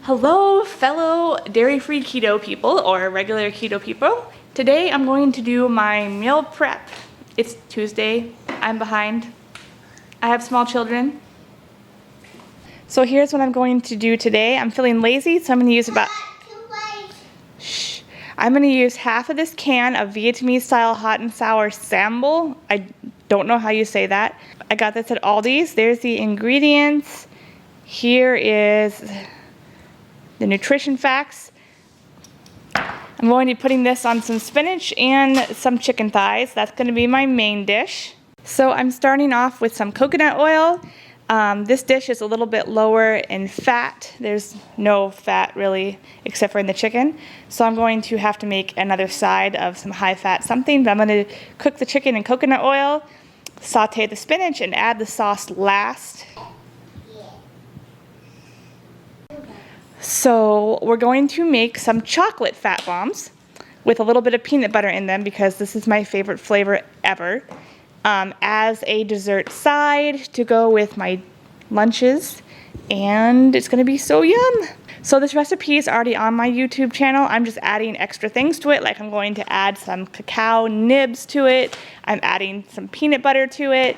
Hello, fellow dairy-free keto people or regular keto people. Today I'm going to do my meal prep. It's Tuesday. I'm behind. I have small children. So here's what I'm going to do today. I'm feeling lazy, so I'm going to use I'm going to use half of this can of Vietnamese style hot and sour sambal. I don't know how you say that. I got this at Aldi's. There's the ingredients. Here is the nutrition facts. I'm going to be putting this on some spinach and some chicken thighs. That's going to be my main dish. So I'm starting off with some coconut oil. This dish is a little bit lower in fat. There's no fat really except for in the chicken. So I'm going to have to make another side of some high fat something. But I'm going to cook the chicken in coconut oil, saute the spinach, and add the sauce last. So we're going to make some chocolate fat bombs with a little bit of peanut butter in them because this is my favorite flavor ever. As a dessert side to go with my lunches, and it's going to be so yum. So this recipe is already on my YouTube channel. I'm just adding extra things to it, like I'm going to add some cacao nibs to it. I'm adding some peanut butter to it.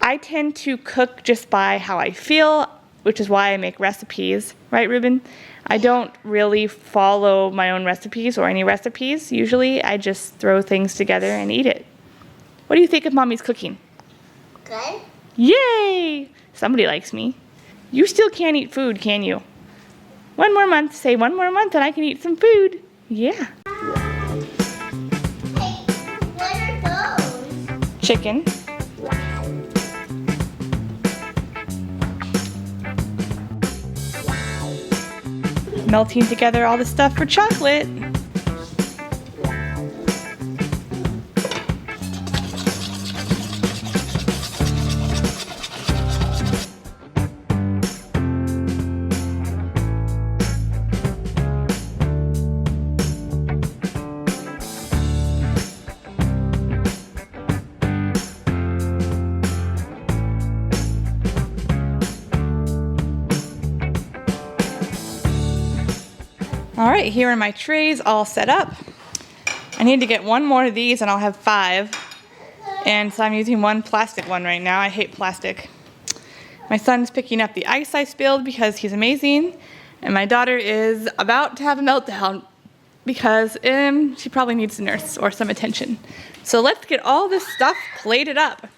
I tend to cook just by how I feel, which is why I make recipes, right, Ruben? I don't really follow my own recipes or any recipes. Usually I just throw things together and eat it. What do you think of Mommy's cooking? Good. Yay! Somebody likes me. You still can't eat food, can you? One more month. Say one more month and I can eat some food. Yeah. Hey, what are those? Chicken. Melting together all the stuff for chocolate. All right, here are my trays all set up. I need to get one more of these and I'll have 5. And so I'm using one plastic one right now. I hate plastic. My son's picking up the ice I spilled because he's amazing. And my daughter is about to have a meltdown because she probably needs a nurse or some attention. So let's get all this stuff plated up.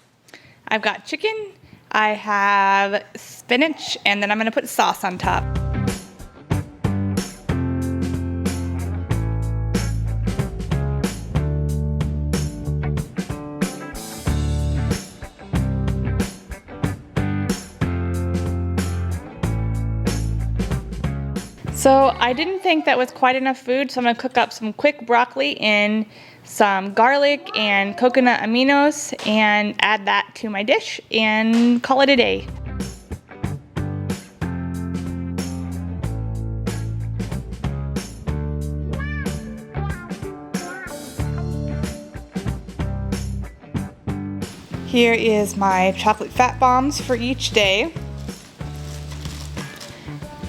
I've got chicken, I have spinach, and then I'm gonna put sauce on top. So I didn't think that was quite enough food, so I'm going to cook up some quick broccoli in some garlic and coconut aminos and add that to my dish and call it a day. Here is my chocolate fat bombs for each day.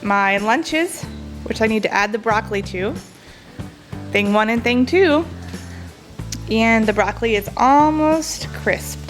My lunches, which I need to add the broccoli to. Thing 1 and thing 2. And the broccoli is almost crisped.